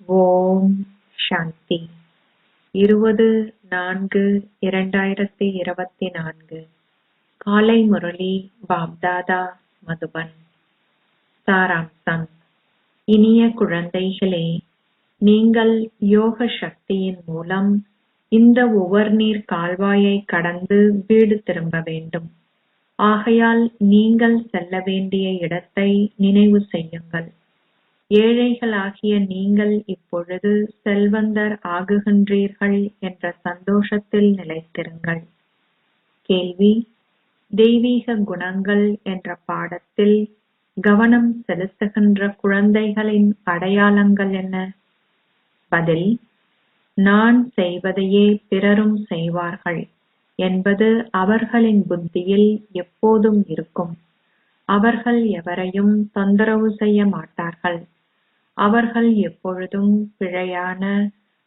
ஓம் சாந்தி. 20-4-2024 காலை முரளி பாப்தாதா மதுபன். சாராம்சம். இனிய குழந்தைகளே, நீங்கள் யோக சக்தியின் மூலம் இந்த உவர்நீர் கால்வாயை கடந்து வீடு திரும்ப வேண்டும். ஆகையால் நீங்கள் செல்ல வேண்டிய இடத்தை நினைவு செய்யுங்கள். ஏழைகளாகிய நீங்கள் இப்பொழுது செல்வந்தர் ஆகுகின்றீர்கள் என்ற சந்தோஷத்தில் நிலைத்திருங்கள். கேள்வி: தெய்வீக குணங்கள் என்ற பாடத்தில் கவனம் செலுத்துகின்ற குழந்தைகளின் அடையாளங்கள் என்ன? பதில்: நான் செய்வதையே பிறரும் செய்வார்கள் என்பது அவர்களின் புத்தியில் எப்போதும் இருக்கும். அவர்கள் எவரையும் தொந்தரவு செய்ய மாட்டார்கள். அவர்கள் எப்பொழுதும் பிழையான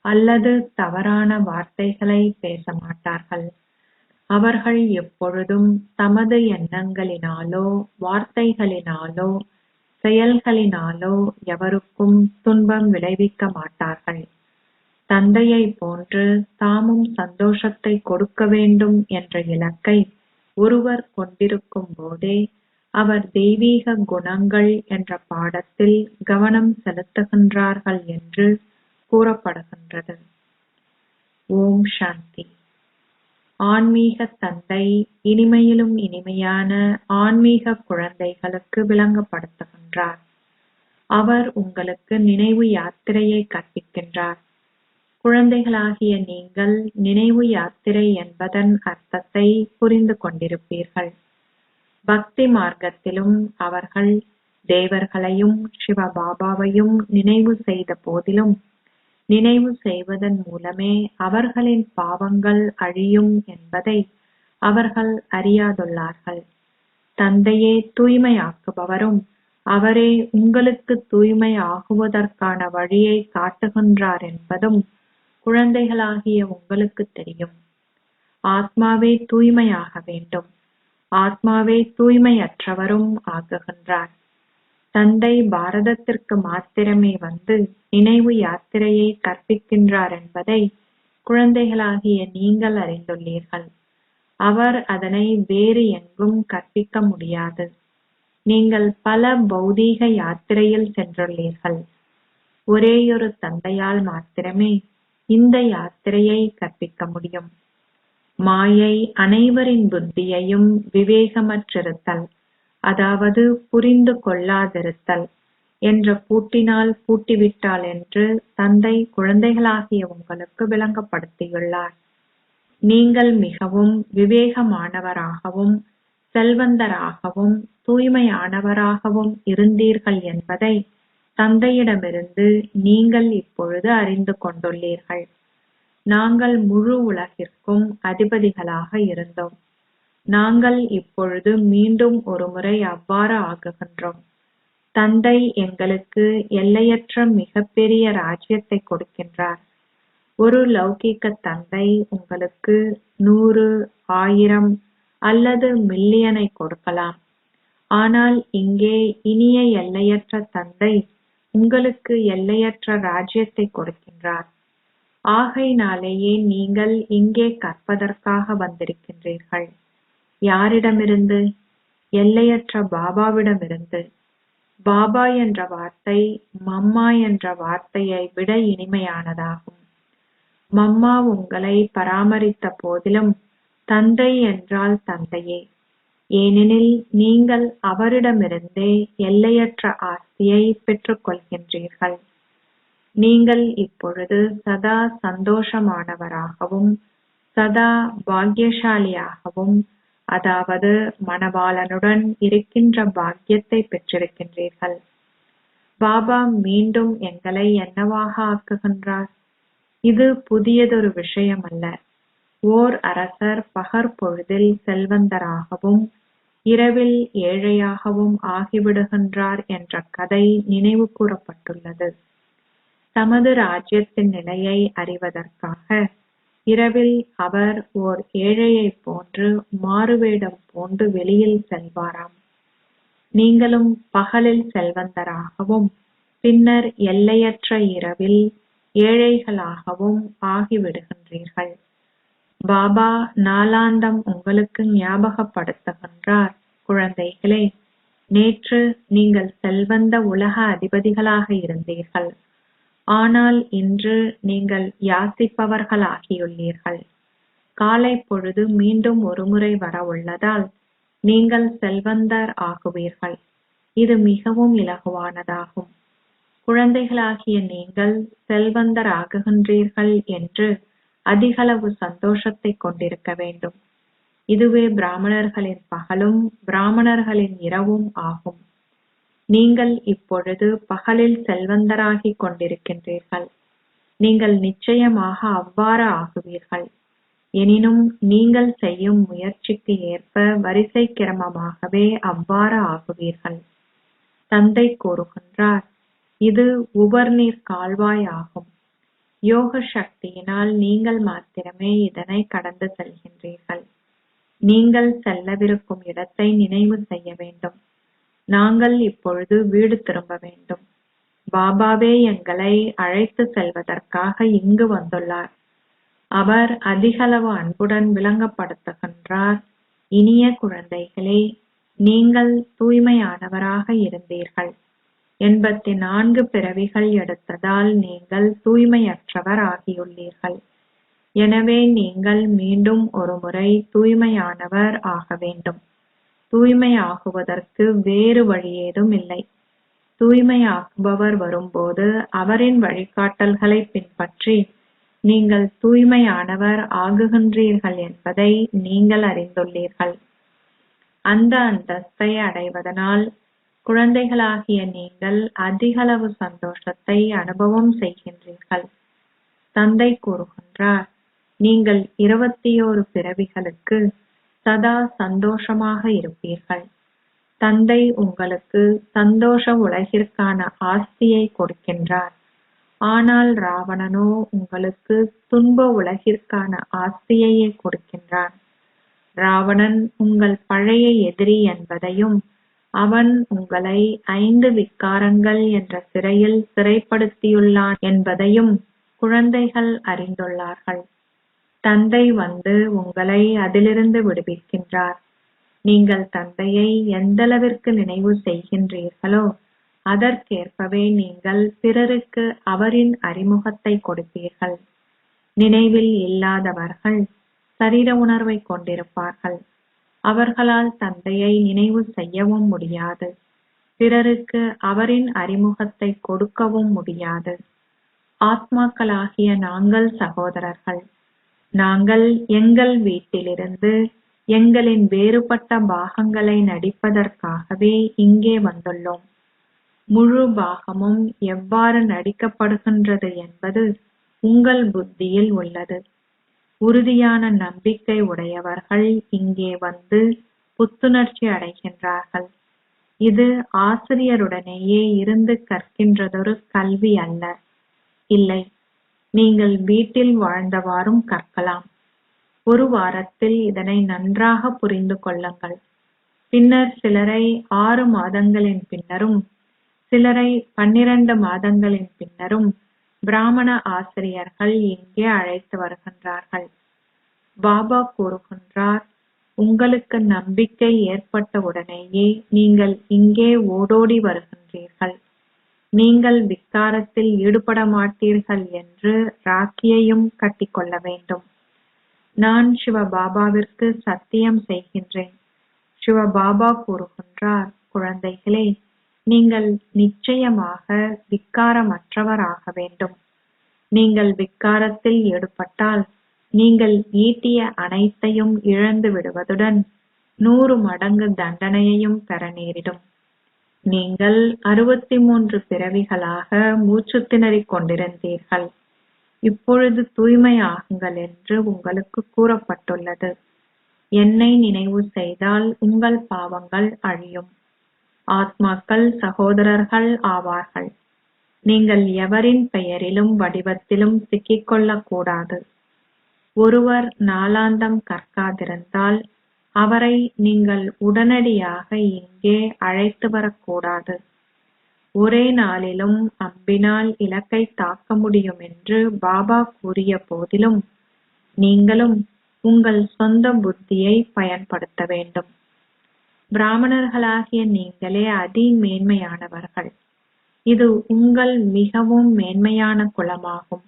அல்லது தவறான வார்த்தைகளை பேச மாட்டார்கள். அவர்கள் எப்பொழுதும் தமது எண்ணங்களினாலோ வார்த்தைகளினாலோ செயல்களினாலோ எவருக்கும் துன்பம் விளைவிக்க மாட்டார்கள். தந்தையை போன்று தாமும் சந்தோஷத்தை கொடுக்க வேண்டும் என்ற இலக்கை ஒருவர் கொண்டிருக்கும் போதே அவர் தெய்வீக குணங்கள் என்ற பாடத்தில் கவனம் செலுத்துகின்றார்கள் என்று கூறப்படுகின்றது. ஓம் சாந்தி. ஆன்மீக தந்தை இனிமையிலும் இனிமையான ஆன்மீக குழந்தைகளுக்கு விளங்கப்படுத்துகின்றார். அவர் உங்களுக்கு நினைவு யாத்திரையை கற்பிக்கின்றார். குழந்தைகளாகிய நீங்கள் நினைவு யாத்திரை என்பதன் அர்த்தத்தை புரிந்து கொண்டிருப்பீர்கள். பக்தி மார்க்கத்திலும் அவர்கள் தேவர்களையும் சிவபாபாவையும் நினைவு செய்த போதிலும் நினைவு செய்வதன் மூலமே அவர்களின் பாவங்கள் அழியும் என்பதை அவர்கள் அறியாதுள்ளார்கள். தந்தையே தூய்மையாக்குபவரும் அவரே உங்களுக்கு தூய்மை ஆகுவதற்கான வழியை காட்டுகின்றார் என்பதும் குழந்தைகளாகிய உங்களுக்கு தெரியும். ஆத்மாவே தூய்மையாக வேண்டும். ஆத்மாவே தூய்மையற்றவரும் ஆக்குகின்றார். தந்தை பாரதத்திற்கு மாத்திரமே வந்து நினைவு யாத்திரையை கற்பிக்கின்றார் என்பதை குழந்தைகளாகிய நீங்கள் அறிந்துள்ளீர்கள். அவர் அதனை வேறு எங்கும் கற்பிக்க முடியாது. நீங்கள் பல பௌதீக யாத்திரையில் சென்றுள்ளீர்கள். ஒரேயொரு தந்தையால் மாத்திரமே இந்த யாத்திரையை கற்பிக்க முடியும். மாயை அனைவரின் புத்தியையும் விவேகமற்றிருத்தல், அதாவது புரிந்து கொள்ளாதிருத்தல் என்ற பூட்டினால் பூட்டிவிட்டாள் என்று தந்தை குழந்தைகளாகிய உங்களுக்கு விளங்கப்படுத்தியுள்ளார். நீங்கள் மிகவும் விவேகமானவராகவும் செல்வந்தராகவும் தூய்மையானவராகவும் இருந்தீர்கள் என்பதை தந்தையிடமிருந்து நீங்கள் இப்பொழுது அறிந்து கொண்டுள்ளீர்கள். நாங்கள் முழு உலகிற்கும் அதிபதிகளாக இருந்தோம். நாங்கள் இப்பொழுது மீண்டும் ஒருமுறை அவ்வாறு ஆகுகின்றோம். தந்தை எங்களுக்கு எல்லையற்ற மிகப்பெரிய ராஜ்யத்தை கொடுக்கின்றார். ஒரு லௌகிக்க தந்தை உங்களுக்கு 100, 1000 அல்லது மில்லியனை கொடுக்கலாம். ஆனால் இங்கே இனிய எல்லையற்ற தந்தை உங்களுக்கு எல்லையற்ற ராஜ்யத்தை கொடுக்கின்றார். ஆகையினாலேயே நீங்கள் இங்கே கற்பதற்காக வந்திருக்கின்றீர்கள். யாரிடமிருந்து? எல்லையற்ற பாபாவிடமிருந்து. பாபா என்ற வார்த்தை மம்மா என்ற வார்த்தையை விட இனிமையானதாகும். மம்மா உங்களை பராமரித்த போதிலும் தந்தை என்றால் தந்தையே. ஏனெனில் நீங்கள் அவரிடமிருந்தே எல்லையற்ற ஆஸ்தியை பெற்றுக் கொள்கின்றீர்கள். நீங்கள் இப்பொழுது சதா சந்தோஷமானவராகவும் சதா பாக்கியசாலியாகவும், அதாவது மணவாளனுடன் இருக்கின்ற பாக்கியத்தை பெற்றிருக்கின்றீர்கள். பாபா மீண்டும் எங்களை என்னவாக ஆக்குகின்றார்? இது புதியதொரு விஷயம் அல்ல. ஓர் அரசர் பகற்பொழுதில் செல்வந்தராகவும் இரவில் ஏழையாகவும் ஆகிவிடுகின்றார் என்ற கதை நினைவு கூறப்பட்டுள்ளது. தமது ராஜ்யத்தின் நிலையை அறிவதற்காக இரவில் அவர் ஓர் ஏழையைப் போன்று மாறுவேடம் பூண்டு வெளியில் செல்வாராம். நீங்களும் பகலில் செல்வந்தராகவும் பின்னர் எல்லையற்ற இரவில் ஏழைகளாகவும் ஆகிவிடுகின்றீர்கள். பாபா நாளாந்தம் உங்களுக்கு ஞாபகப்படுத்துகின்றார், குழந்தைகளே, நேற்று நீங்கள் செல்வந்த உலக அதிபதிகளாக இருந்தீர்கள். ஆனால் இன்று நீங்கள் யாசிப்பவர்களாகியுள்ளீர்கள். காலை பொழுது மீண்டும் ஒருமுறை வர உள்ளதால் நீங்கள் செல்வந்தர் ஆகுவீர்கள். இது மிகவும் இலகுவானதாகும். குழந்தைகளாகிய நீங்கள் செல்வந்தர் ஆகுகின்றீர்கள் என்று அதிகளவு சந்தோஷத்தை கொண்டிருக்க வேண்டும். இதுவே பிராமணர்களின் பகலும் பிராமணர்களின் இரவும் ஆகும். நீங்கள் இப்பொழுது பகலில் செல்வந்தராகிக் கொண்டிருக்கின்றீர்கள். நீங்கள் நிச்சயமாக அவ்வாறு ஆகுவீர்கள். எனினும் நீங்கள் செய்யும் முயற்சிக்கு ஏற்ப வரிசை கிரமமாகவே அவ்வாறு ஆகுவீர்கள். தந்தை கூறுகின்றார், இது உவர்நீர் கால்வாய் ஆகும். யோக சக்தியினால் நீங்கள் மாத்திரமே இதனை கடந்து செல்கின்றீர்கள். நீங்கள் செல்லவிருக்கும் இடத்தை நினைவு செய்ய வேண்டும். நாங்கள் இப்பொழுது வீடு திரும்ப வேண்டும். பாபாவே எங்களை அழைத்து செல்வதற்காக இங்கு வந்துள்ளார். அவர் அதிகளவு அன்புடன் விளங்கப்படுத்துகின்றார், இனிய குழந்தைகளே, நீங்கள் தூய்மையானவராக இருந்தீர்கள். 84 பிறவிகள் எடுத்ததால் நீங்கள் தூய்மையற்றவர் ஆகியுள்ளீர்கள். எனவே நீங்கள் மீண்டும் ஒருமுறை தூய்மையானவர் ஆக வேண்டும். தூய்மையாகுவதற்கு வேறு வழியேதும் இல்லை. தூய்மையாக்குபவர் வரும்போது அவரின் வழிகாட்டல்களை பின்பற்றி நீங்கள் தூய்மையானவர் ஆகுகின்றீர்கள் என்பதை நீங்கள் அறிந்துள்ளீர்கள். அந்த அந்தஸ்தை அடைவதனால் குழந்தைகளாகிய நீங்கள் அதிகளவு சந்தோஷத்தை அனுபவம் செய்கின்றீர்கள். தந்தை கூறுகின்றார், நீங்கள் 21 பிறவிகளுக்கு சதா சந்தோஷமாக இருப்பீர்கள். தந்தை உங்களுக்கு சந்தோஷ உலகிற்கான ஆஸ்தியை கொடுக்கின்றார். ஆனால் ராவணனோ உங்களுக்கு துன்ப உலகிற்கான ஆஸ்தியையே கொடுக்கின்றான். ராவணன் உங்கள் பழைய எதிரி என்பதையும் அவன் உங்களை 5 விக்காரங்கள் என்ற சிறையில் சிறைப்படுத்தியுள்ளான் என்பதையும் குழந்தைகள் அறிந்துள்ளார்கள். தந்தை வந்து உங்களை அதிலிருந்து விடுவிக்கின்றார். நீங்கள் தந்தையை எந்தளவிற்கு நினைவு செய்கின்றீர்களோ அதற்கேற்பவே நீங்கள் பிறருக்கு அவரின் அறிமுகத்தை கொடுப்பீர்கள். நினைவில் இல்லாதவர்கள் சரீர உணர்வை கொண்டிருப்பார்கள். அவர்களால் தந்தையை நினைவு செய்யவும் முடியாது. பிறருக்கு அவரின் அறிமுகத்தை கொடுக்கவும் முடியாது. ஆத்மாக்களாகிய நாங்கள் சகோதரர்கள். நாங்கள் எங்கள் வீட்டிலிருந்து எங்களின் வேறுபட்ட பாகங்களை நடிப்பதற்காகவே இங்கே வந்துள்ளோம். முழு பாகமும் எவ்வாறு நடிக்கப்படுகின்றது என்பது உங்கள் புத்தியில் உள்ளது. உறுதியான நம்பிக்கை உடையவர்கள் இங்கே வந்து புத்துணர்ச்சி அடைகின்றார்கள். இது ஆசிரியருடனேயே இருந்து கற்கின்றதொரு கல்வி அல்ல. இல்லை, நீங்கள் வீட்டில் வாழ்ந்தவாறும் கற்கலாம். ஒரு வாரத்தில் இதனை நன்றாக புரிந்து கொள்ளுங்கள். பின்னர் சிலரை 6 மாதங்களின் பின்னரும் சிலரை 12 மாதங்களின் பின்னரும் பிராமண ஆசிரியர்கள் இங்கே அழைத்து வருகின்றார்கள். பாபா கூறுகின்றார், உங்களுக்கு நம்பிக்கை ஏற்பட்ட உடனேயே நீங்கள் இங்கே ஓடோடி வருகின்றீர்கள். நீங்கள் விக்காரத்தில் ஈடுபட மாட்டீர்கள் என்று ராக்கியையும் கட்டிக்கொள்ள வேண்டும். நான் சிவபாபாவிற்கு சத்தியம் செய்கின்றேன். சிவபாபா கூறுகின்றார், குழந்தைகளே, நீங்கள் நிச்சயமாக விக்காரமற்றவராக வேண்டும். நீங்கள் விக்காரத்தில் ஈடுபட்டால் நீங்கள் ஈட்டிய அனைத்தையும் இழந்து விடுவதுடன் 100 மடங்கு தண்டனையையும் பெற நேரிடும். நீங்கள் 63 பிறவிகளாக மூச்சு திணறிக் கொண்டிருந்தீர்கள். இப்பொழுது தூய்மையாகுங்கள் என்று உங்களுக்கு கூறப்பட்டுள்ளது. என்னை நினைவு செய்தால் உங்கள் பாவங்கள் அழியும். ஆத்மாக்கள் சகோதரர்கள் ஆவார்கள். நீங்கள் எவரின் பெயரிலும் வடிவத்திலும் சிக்கிக்கொள்ளக் கூடாது. ஒருவர் நாளாந்தம் கற்காதிருந்தால் அவரை நீங்கள் உடனடியாக இங்கே அழைத்து வரக்கூடாது. ஒரே நாளிலும் அம்பினால் இலக்கை தாக்க முடியும் என்று பாபா கூறிய போதிலும் நீங்களும் உங்கள் சொந்த புத்தியை பயன்படுத்த வேண்டும். பிராமணர்களாகிய நீங்களே அதி மேன்மையானவர்கள். இது உங்கள் மிகவும் மேன்மையான குலமாகும்.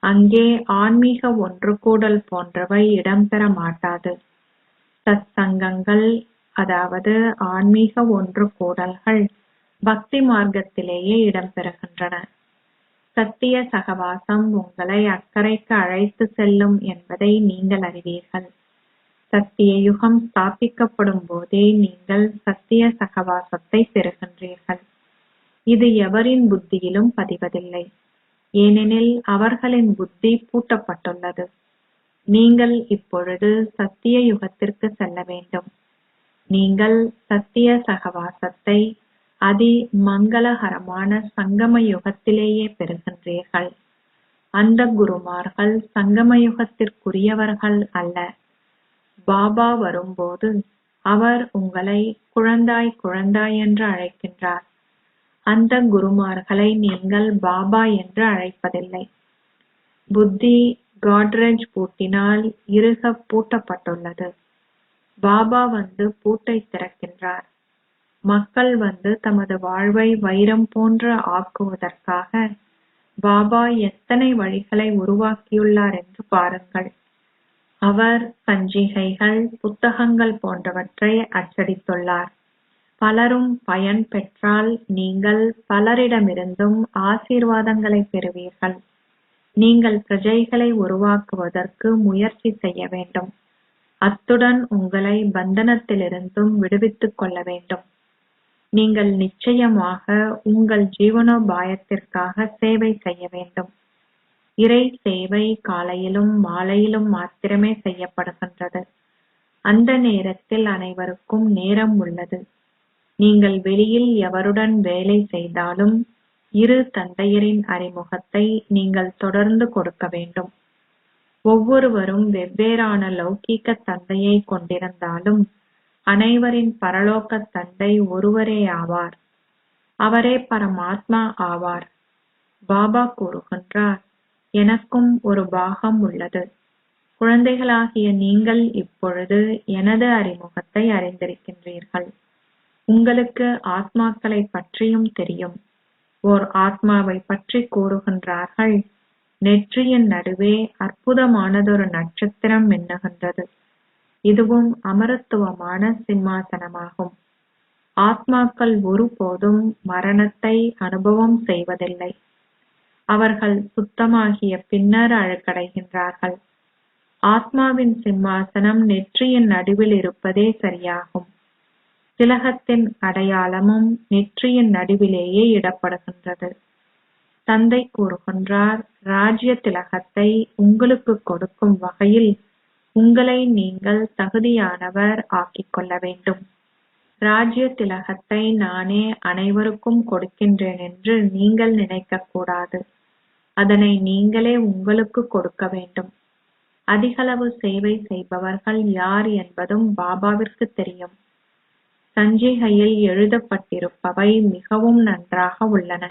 அங்கே ஆன்மீக ஒன்று கூடல் போன்றவை இடம்பெற மாட்டாது. சத்சங்கங்கள், அதாவது ஆன்மீக ஒன்று கூடல்கள், பக்தி மார்க்கத்திலேயே இடம்பெறுகின்றன. சத்திய சகவாசம் உங்களை அக்கறைக்கு அழைத்து செல்லும் என்பதை நீங்கள் அறிவீர்கள். சத்திய யுகம் ஸ்தாபிக்கப்படும் போதே நீங்கள் சத்திய சகவாசத்தை பெறுகின்றீர்கள். இது எவரின் புத்தியிலும் பதிவதில்லை, ஏனெனில் அவர்களின் புத்தி பூட்டப்பட்டுள்ளது. நீங்கள் இப்பொழுது சத்திய யுகத்திற்கு செல்ல வேண்டும். நீங்கள் சத்திய சகவாசத்தை அதி மங்களகரமான சங்கம யுகத்திலேயே பெறுகின்றீர்கள். அந்த குருமார்கள் சங்கம யுகத்திற்குரியவர்கள் அல்ல. பாபா வரும்போது அவர் உங்களை குழந்தாய் குழந்தாய் என்று அழைக்கின்றார். அந்த குருமார்களை நீங்கள் பாபா என்று அழைப்பதில்லை. புத்தி காட்ரேஜ் பூட்டினால் இறுக பூட்டப்பட்டுள்ளது. பாபா வந்து பூட்டை திறக்கின்றார். மக்கள் வந்து தமது வாழ்வை வைரம் போன்று ஆக்குவதற்காக பாபா எத்தனை வழிகளை உருவாக்கியுள்ளார் என்று பாருங்கள். அவர் சஞ்சிகைகள், புத்தகங்கள் போன்றவற்றை அச்சடித்துள்ளார். பலரும் பயன் பெற்றால் நீங்கள் பலரிடமிருந்தும் ஆசீர்வாதங்களை பெறுவீர்கள். நீங்கள் பிரஜைகளை உருவாக்குவதற்கு முயற்சி செய்ய வேண்டும். அத்துடன் உங்களை பந்தனத்திலிருந்தும் விடுவித்துக் கொள்ள வேண்டும். நீங்கள் நிச்சயமாக உங்கள் ஜீவனோபாயத்திற்காக சேவை செய்ய வேண்டும். இறை சேவை காலையிலும் மாலையிலும் மாத்திரமே செய்யப்படுகின்றது. அந்த நேரத்தில் அனைவருக்கும் நேரம் உள்ளது. நீங்கள் வெளியில் எவருடன் வேலை செய்தாலும் இரு தந்தையரின் அறிமுகத்தை நீங்கள் தொடர்ந்து கொடுக்க வேண்டும். ஒவ்வொருவரும் வெவ்வேறான லௌகீக தந்தையை கொண்டிருந்தாலும் அனைவரின் பரலோக தந்தை ஒருவரே ஆவார். அவரே பரமாத்மா ஆவார். பாபா கூறுகின்றார், எனக்கும் ஒரு பாகம் உள்ளது. குழந்தைகளாகிய நீங்கள் இப்பொழுது எனது அறிமுகத்தை அறிந்திருக்கின்றீர்கள். உங்களுக்கு ஆத்மாக்களை பற்றியும் தெரியும். ஓர் ஆத்மாவை பற்றி கூறுகின்றார்கள், நெற்றியின் நடுவே அற்புதமானதொரு நட்சத்திரம் மின்னுகின்றது. இதுவும் அமரத்துவமான சிம்மாசனமாகும். ஆத்மாக்கள் ஒருபோதும் மரணத்தை அனுபவம் செய்வதில்லை. அவர்கள் சுத்தமாகிய பின்னர் அழுக்கடைகின்றார்கள். ஆத்மாவின் சிம்மாசனம் நெற்றியின் நடுவில் இருப்பதே சரியாகும். திலகத்தின் அடையாளமும் நெற்றியின் நடுவிலேயே இடப்படுகின்றது. தந்தை கூறுகின்றார், ராஜ்ய திலகத்தை உங்களுக்கு கொடுக்கும் வகையில் உங்களை நீங்கள் தகுதியானவர் ஆக்கிக் கொள்ள வேண்டும். ராஜ்ய திலகத்தை நானே அனைவருக்கும் கொடுக்கின்றேன் என்று நீங்கள் நினைக்கக்கூடாது. அதனை நீங்களே உங்களுக்கு கொடுக்க வேண்டும். அதிகளவு சேவை செய்பவர்கள் யார் என்பதும் பாபாவிற்கு தெரியும். சஞ்சிகையில் எழுதப்பட்டிருப்பவை மிகவும் நன்றாக உள்ளன.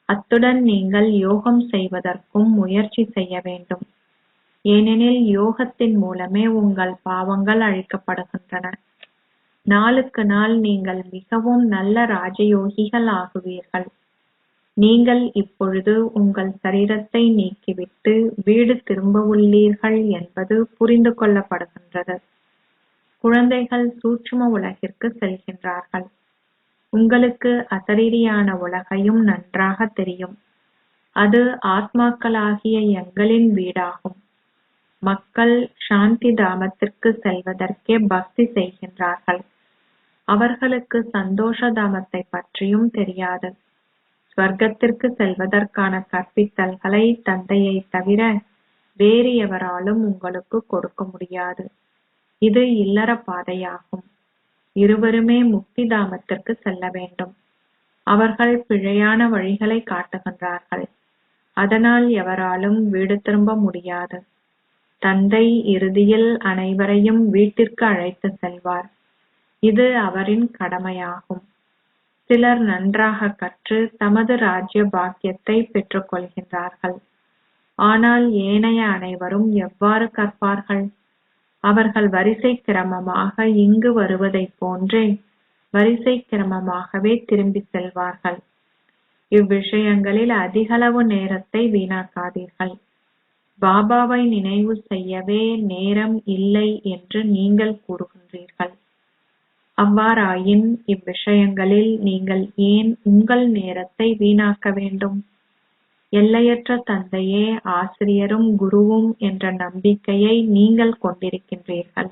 அத்துடன் நீங்கள் யோகம் செய்வதற்கும் முயற்சி செய்ய வேண்டும். ஏனெனில் யோகத்தின் மூலமே உங்கள் பாவங்கள் அழிக்கப்படுகின்றன. நாளுக்கு நாள் நீங்கள் மிகவும் நல்ல ராஜயோகிகள் ஆகுவீர்கள். நீங்கள் இப்பொழுது உங்கள் சரீரத்தை நீக்கிவிட்டு வீடு திரும்ப உள்ளீர்கள் என்பது புரிந்து கொள்ளப்படுகின்றது. குழந்தைகள் சூட்சும உலகிற்கு செல்கின்றார்கள். உங்களுக்கு அசரீரியான உலகையும் நன்றாக தெரியும். அது ஆத்மாக்களாகிய எங்களின் வீடாகும். மக்கள் சாந்தி தாமத்திற்கு செல்வதற்கே பக்தி செய்கின்றார்கள். அவர்களுக்கு சந்தோஷ தாமத்தை பற்றியும் தெரியாது. ஸ்வர்க்கத்திற்கு செல்வதற்கான கற்பித்தல்களை தந்தையை தவிர வேறு எவராலும் உங்களுக்கு கொடுக்க முடியாது. இது இல்லற பாதையாகும். இருவருமே முக்தி தாமத்திற்கு செல்ல வேண்டும். அவர்கள் பிழையான வழிகளை காட்டுகின்றார்கள். அதனால் எவராலும் வீடு திரும்ப முடியாது. தந்தை இறுதியில் அனைவரையும் வீட்டிற்கு அழைத்து செல்வார். இது அவரின் கடமையாகும். சிலர் நன்றாக கற்று தமது ராஜ்ய பாக்கியத்தை பெற்றுக் கொள்கின்றார்கள். ஆனால் ஏனைய அனைவரும் எவ்வாறு கற்பார்கள்? அவர்கள் வரிசை கிரமமாக இங்கு வருவதைப் போன்றே வரிசை கிரமமாகவே திரும்பி செல்வார்கள். இவ்விஷயங்களில் அதிகளவு நேரத்தை வீணாக்காதீர்கள். பாபாவை நினைவு செய்யவே நேரம் இல்லை என்று நீங்கள் கூறுகின்றீர்கள். அவ்வாறாயின் இவ்விஷயங்களில் நீங்கள் ஏன் உங்கள் நேரத்தை வீணாக்க வேண்டும்? எல்லையற்ற தந்தையே ஆசிரியரும் குருவும் என்ற நம்பிக்கையை நீங்கள் கொண்டிருக்கின்றீர்கள்.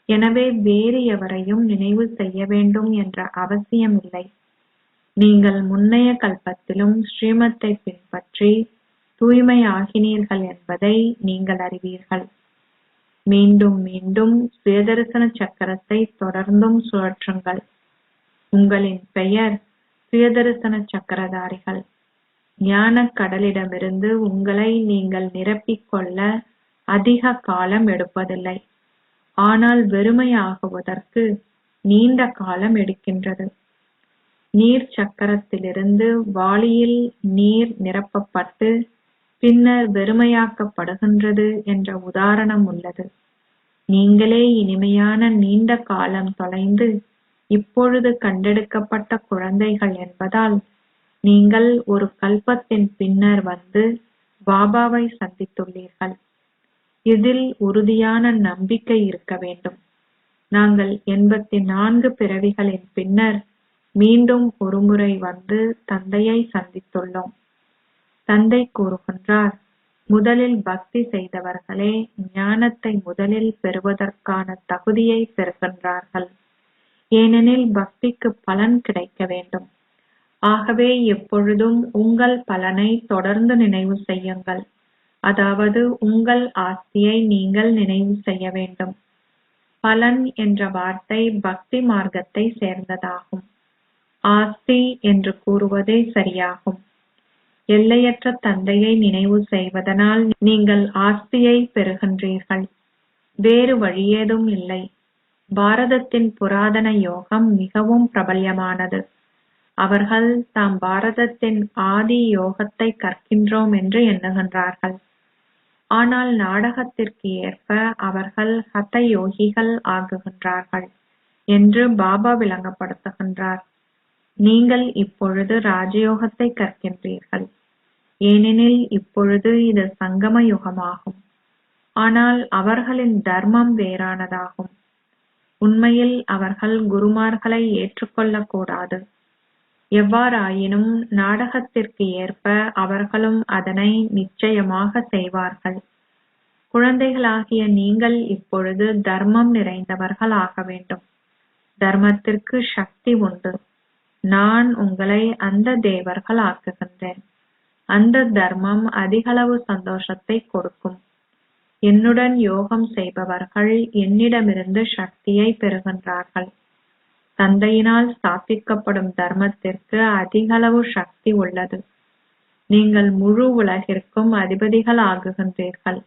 எனவே வேறு எவரையும் நினைவு செய்ய வேண்டும் என்ற அவசியமில்லை. நீங்கள் முன்னைய கல்பத்திலும் ஸ்ரீமத்தை பின்பற்றி தூய்மையாகினீர்கள் என்பதை நீங்கள் அறிவீர்கள். மீண்டும் மீண்டும் சுயதரிசன சக்கரத்தை தொடர்ந்தும் சுழற்றுங்கள். உங்களின் பெயர் சுயதரிசன சக்கரதாரிகள். ஞானக் கடலிடமிருந்து உங்களை நீங்கள் நிரப்பிக் கொள்ள அதிக காலம் எடுப்பதில்லை. ஆனால் வெறுமையாகுவதற்கு நீண்ட காலம் எடுக்கின்றது. நீர் சக்கரத்திலிருந்து வாளியில் நீர் நிரப்பப்பட்டு பின்னர் வெறுமையாக்கப்படுகின்றது என்ற உதாரணம் உள்ளது. நீங்களே இனிமையான நீண்ட காலம் தொலைந்து இப்பொழுது கண்டெடுக்கப்பட்ட குழந்தைகள் என்பதால் நீங்கள் ஒரு கல்பத்தின் பின்னர் வந்து பாபாவை சந்தித்துள்ளீர்கள். இதில் உறுதியான நம்பிக்கை இருக்க வேண்டும். நாங்கள் 84 பிறவிகளின் பின்னர் மீண்டும் ஒருமுறை வந்து தந்தையை சந்தித்துள்ளோம். தந்தை கூறுகின்றார், முதலில் பக்தி செய்தவர்களே ஞானத்தை முதலில் பெறுவதற்கான தகுதியை பெறுகின்றார்கள். ஏனெனில் பக்திக்கு பலன் கிடைக்க வேண்டும். ஆகவே எப்பொழுதும் உங்கள் பலனை தொடர்ந்து நினைவு செய்யுங்கள். அதாவது உங்கள் ஆஸ்தியை நீங்கள் நினைவு செய்ய வேண்டும். பலன் என்ற வார்த்தை பக்தி மார்க்கத்தை சேர்ந்ததாகும். ஆஸ்தி என்று கூறுவதே சரியாகும். எல்லையற்ற தந்தையை நினைவு செய்வதனால் நீங்கள் ஆஸ்தியை பெறுகின்றீர்கள். வேறு வழியேதும் இல்லை. பாரதத்தின் புராதன யோகம் மிகவும் பிரபல்யமானது. அவர்கள் தாம் பாரதத்தின் ஆதி யோகத்தை கற்கின்றோம் என்று எண்ணுகின்றார்கள். ஆனால் நாடகத்திற்கு ஏற்ப அவர்கள் ஹத யோகிகள் ஆகுகின்றார்கள் என்று பாபா விளங்கப்படுத்துகின்றார். நீங்கள் இப்பொழுது ராஜயோகத்தை கற்கின்றீர்கள். ஏனெனில் இப்பொழுது இது சங்கம யுகமாகும். ஆனால் அவர்களின் தர்மம் வேறானதாகும். உண்மையில் அவர்கள் குருமார்களை ஏற்றுக்கொள்ளக்கூடாது. எவ்வாறாயினும் நாடகத்திற்கு ஏற்ப அவர்களும் அதனை நிச்சயமாக செய்வார்கள். குழந்தைகளாகிய நீங்கள் இப்பொழுது தர்மம் நிறைந்தவர்கள் ஆக வேண்டும். தர்மத்திற்கு சக்தி உண்டு. நான் உங்களை அந்த தேவர்கள் ஆக்குகின்றேன். அந்த தர்மம் அதிகளவு சந்தோஷத்தை கொடுக்கும். என்னுடன் யோகம் செய்பவர்கள் என்னிடமிருந்து சக்தியை பெறுகின்றார்கள். தந்தையினால் ஸ்தாபிக்கப்படும் தர்மத்திற்கு அதிகளவு சக்தி உள்ளது. நீங்கள் முழு உலகிற்கும் அதிபதிகள் ஆகுகின்றீர்கள்.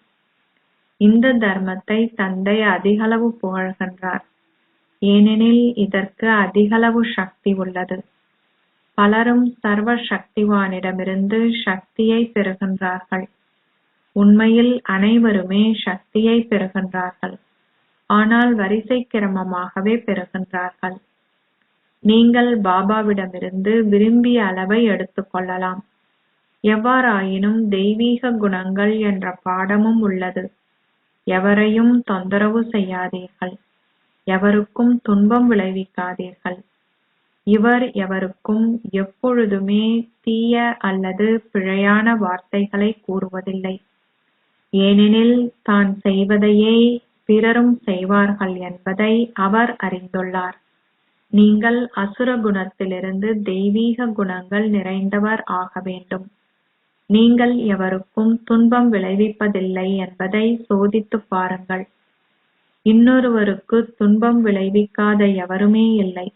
இந்த தர்மத்தை தந்தை அதிகளவு புகழ்கின்றார். ஏனெனில் இதற்கு அதிகளவு சக்தி உள்ளது. பலரும் சர்வ சக்திவானிடமிருந்து சக்தியை பெறுகின்றார்கள். உண்மையில் அனைவருமே சக்தியை பெறுகின்றார்கள். ஆனால் வரிசை கிரமமாகவே பெறுகின்றார்கள். நீங்கள் பாபாவிடமிருந்து விரும்பிய அளவை எடுத்துக் கொள்ளலாம். எவ்வாறாயினும் தெய்வீக குணங்கள் என்ற பாடமும் உள்ளது. எவரையும் தொந்தரவு செய்யாதீர்கள். எவருக்கும் துன்பம் விளைவிக்காதீர்கள். இவர் எவருக்கும் எப்பொழுதுமே தீய அல்லது பிழையான வார்த்தைகளை கூறுவதில்லை. ஏனெனில் தான் செய்வதையே பிறரும் செய்வார்கள் என்பதை அவர் அறிந்துள்ளார். நீங்கள் அசுர குணத்திலிருந்து தெய்வீக குணங்கள் நிறைந்தவர் ஆக வேண்டும். நீங்கள் எவருக்கும் துன்பம் விளைவிப்பதில்லை என்பதை சோதித்துப் பாருங்கள். இன்னொருவருக்கு துன்பம் விளைவிக்காத எவருமே இல்லை.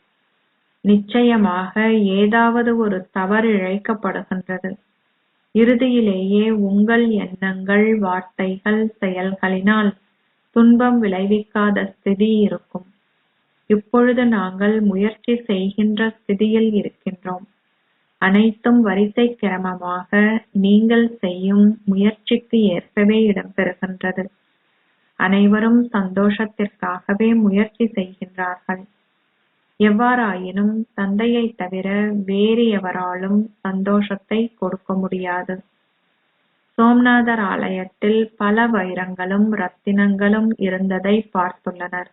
நிச்சயமாக ஏதாவது ஒரு தவறு இழைக்கப்படுகின்றது. இறுதியிலேயே உங்கள் எண்ணங்கள், வார்த்தைகள், செயல்களினால் துன்பம் விளைவிக்காத ஸ்திதி இருக்கும். இப்பொழுது நாங்கள் முயற்சி செய்கின்ற ஸ்திதியில் இருக்கின்றோம். அனைத்தும் வரிசை கிரமமாக நீங்கள் செய்யும் முயற்சிக்கு ஏற்பவே இடம்பெறுகின்றது. அனைவரும் சந்தோஷத்திற்காகவே முயற்சி செய்கின்றார்கள். எவ்வாறாயினும் தந்தையை தவிர வேறு எவராலும் சந்தோஷத்தை கொடுக்க முடியாது. சோம்நாதர் ஆலயத்தில் பல வைரங்களும் ரத்தினங்களும் இருந்ததை பார்த்துள்ளனர்.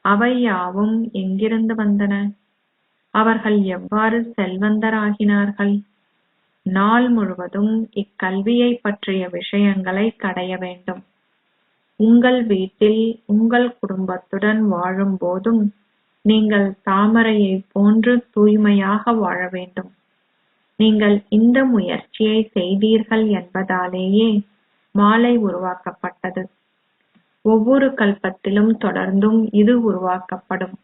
அவை யாவும் எங்கிருந்து வந்தன? அவர்கள் எவ்வாறு செல்வந்தராகினார்கள்? நாள் முழுவதும் இக்கல்வியை பற்றிய விஷயங்களை கடைய வேண்டும். உங்கள் வீட்டில் உங்கள் குடும்பத்துடன் வாழும் போதும் நீங்கள் தாமரையை போன்று தூய்மையாக வாழ வேண்டும். நீங்கள் இந்த முயற்சியை செய்தீர்கள் என்பதாலேயே மாலை உருவாக்கப்பட்டது. ஒவ்வொரு கல்பத்திலும் தொடர்ந்தும் இது உருவாக்கப்படும்.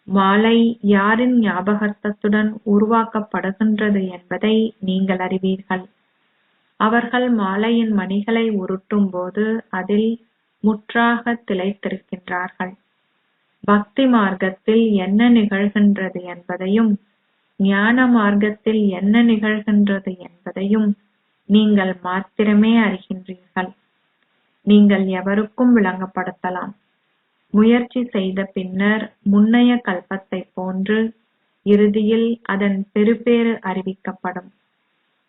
மாலை யாரின் ஞாபகத்துடன் உருவாக்கப்படுகின்றது என்பதை நீங்கள் அறிவீர்கள். அவர்கள் மாலையின் மணிகளை உருட்டும் போது அதில் முற்றாக திளைத்திருக்கின்றார்கள். பக்தி மார்க்கத்தில் என்ன நிகழ்கின்றது என்பதையும் ஞான மார்க்கத்தில் என்ன நிகழ்கின்றது என்பதையும் நீங்கள் மாத்திரமே அறிகின்றீர்கள். நீங்கள் எவருக்கும் விளங்கப்படுத்தலாம். முயற்சி செய்த பின்னர் முன்னைய கல்பத்தை போன்று இறுதியில் அதன் பெறுபேறு அறிவிக்கப்படும்.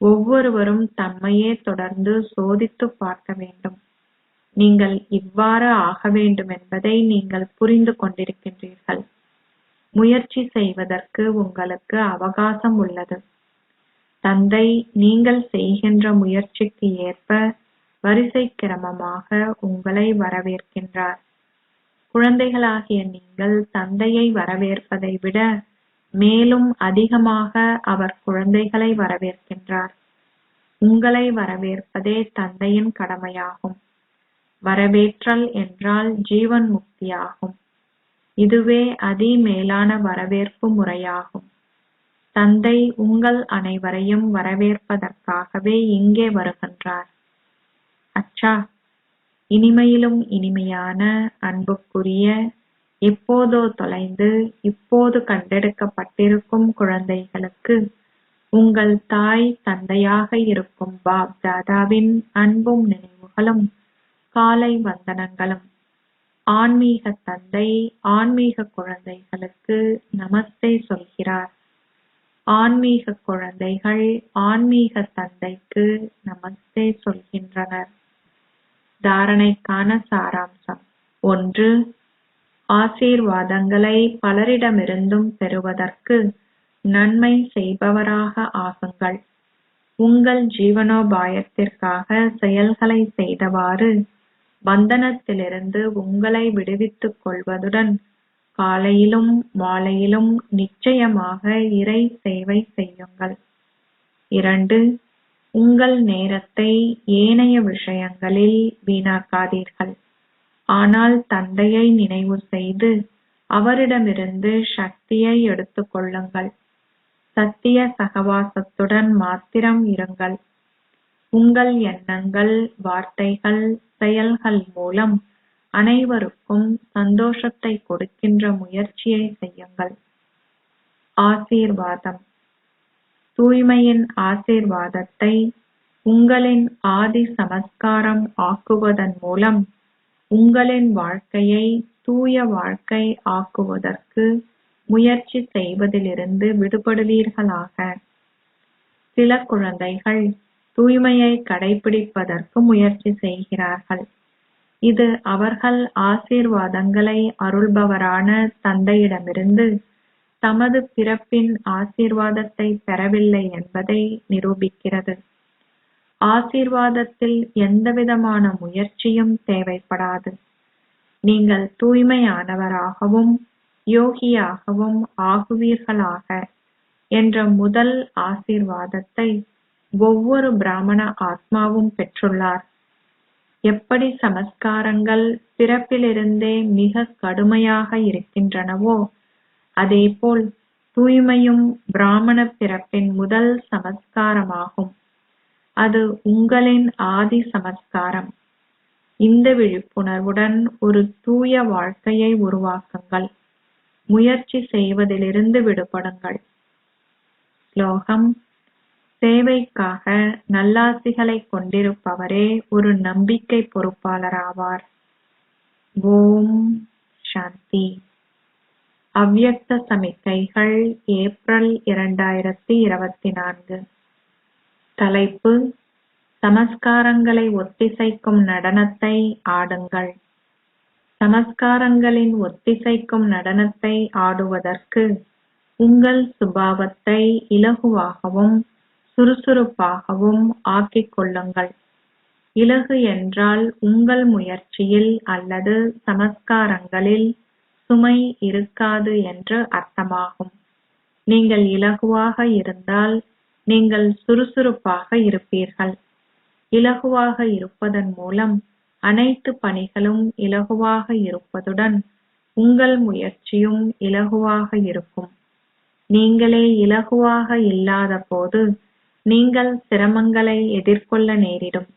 ஒவ்வொருவரும் தம்மையே தொடர்ந்து சோதித்து பார்க்க வேண்டும். நீங்கள் இவ்வாறு ஆக வேண்டும் என்பதை நீங்கள் புரிந்து கொண்டிருக்கின்றீர்கள். முயற்சி செய்வதற்கு உங்களுக்கு அவகாசம் உள்ளது. தந்தை நீங்கள் செய்கின்ற முயற்சிக்கு ஏற்ப வரிசை கிரமமாக உங்களை வரவேற்கின்றார். குழந்தைகளாகிய நீங்கள் தந்தையை வரவேற்பதை விட மேலும் அதிகமாக அவர் குழந்தைகளை வரவேற்கின்றார். உங்களை வரவேற்பதே தந்தையின் கடமையாகும். வரவேற்றல் என்றால் ஜீவன் முக்தியாகும். இதுவே அதிமேலான வரவேற்பு முறையாகும். தந்தை உங்கள் அனைவரையும் வரவேற்பதற்காகவே இங்கே வருகின்றார். அச்சா, இனிமையிலும் இனிமையான அன்புக்குரிய, எப்போதோ தொலைந்து இப்போது கண்டெடுக்கப்பட்டிருக்கும் குழந்தைகளுக்கு உங்கள் தாய் தந்தையாக இருக்கும் பாப் தாதாவின் அன்பும் நினைவுகளும் காலை வந்தனங்களும். ஆன்மீக தந்தை ஆன்மீக குழந்தைகளுக்கு நமஸ்தே சொல்கிறார். ஆன்மீக குழந்தைகள் ஆன்மீக தந்தைக்கு நமஸ்தே சொல்கின்றனர். தாரணைக்கான சாராம்சம். 1. ஆசீர்வாதங்களை பலரிடமிருந்தும் பெறுவதற்கு நன்மை செய்பவராக ஆகுங்கள். உங்கள் ஜீவனோபாயத்திற்காக செயல்களை செய்தவாறு பந்தனத்திலிருந்து உங்களை விடுவித்துக் கொள்வதுடன் காலையிலும் மாலையிலும் நிச்சயமாக இறை சேவை செய்யுங்கள். 2. உங்கள் நேரத்தை ஏனைய விஷயங்களில் வீணாக்காதீர்கள். ஆனால் தந்தையை நினைவு செய்து அவரிடமிருந்து சக்தியை எடுத்துக் கொள்ளுங்கள். சத்திய சகவாசத்துடன் மாத்திரம் இருங்கள். உங்கள் எண்ணங்கள், வார்த்தைகள், செயல்கள் மூலம் அனைவருக்கும் சந்தோஷத்தை கொடுக்கின்ற முயற்சியை செய்யுங்கள். ஆசீர்வாதம். தூய்மையின் ஆசீர்வாதத்தை உங்களின் ஆதி சமஸ்காரம் ஆக்குவதன் மூலம் உங்களின் வாழ்க்கையை தூய வாழ்க்கை ஆக்குவதற்கு முயற்சி செய்வதிலிருந்து விடுபடுவீர்களாக. சில குழந்தைகள் தூய்மையை கடைபிடிப்பதற்கு முயற்சி செய்கிறார்கள். இது அவர்கள் ஆசீர்வாதங்களை அருள்பவரான தந்தையிடமிருந்து தமது பிறப்பின் ஆசீர்வாதத்தை பெறவில்லை என்பதை நிரூபிக்கிறது. ஆசீர்வாதத்தில் எந்தவிதமான முயற்சியும் தேவைப்படாது. நீங்கள் தூய்மையானவராகவும் யோகியாகவும் ஆகுவீர்களாக என்ற முதல் ஆசீர்வாதத்தை ஒவ்வொரு பிராமண ஆத்மாவும் பெற்றுள்ளார். எப்படி சமஸ்காரங்கள் பிறப்பிலிருந்தே மிக கடுமையாக இருக்கின்றனவோ அதேபோல் தூய்மையும் பிராமண பிறப்பின் முதல் சமஸ்காரமாகும். அது உங்களின் ஆதி சமஸ்காரம். இந்த விழிப்புணர்வுடன் ஒரு தூய வாழ்க்கையை உருவாக்குங்கள். முயற்சி செய்வதிலிருந்து விடுபடுங்கள். ஸ்லோகம்: சேவைக்காக நல்லாசிகளை கொண்டிருப்பவரே ஒரு நம்பிக்கை பொறுப்பாளராவார். ஓம் சாந்தி. அவ்யக்த சமிக்கைகள், ஏப்ரல் 2024. தலைப்பு: சமஸ்காரங்களை ஒத்திசைக்கும் நடனத்தை ஆடுங்கள். சமஸ்காரங்களின் ஒத்திசைக்கும் நடனத்தை ஆடுவதற்கு உங்கள் சுபாவத்தை இலகுவாகவும் சுறுசுறுப்பாகவும் ஆக்கிக் கொள்ளுங்கள். இலகு என்றால் உங்கள் முயற்சியில் அல்லது சமஸ்காரங்களில் சுமை இருக்காது என்று அர்த்தமாகும். நீங்கள் இலகுவாக இருந்தால் நீங்கள் சுறுசுறுப்பாக இருப்பீர்கள். இலகுவாக இருப்பதன் மூலம் அனைத்து பணிகளும் இலகுவாக இருப்பதுடன் உங்கள் முயற்சியும் இலகுவாக இருக்கும். நீங்களே இலகுவாக இல்லாத போது நீங்கள் சிரமங்களை எதிர்கொள்ள நேரிடும்.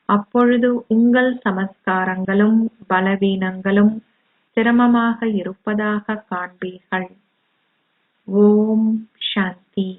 அப்பொழுது உங்கள் சமஸ்காரங்களும் பலவீனங்களும் சிரமமாக இருப்பதாக காண்பீர்கள். ஓம் சாந்தி.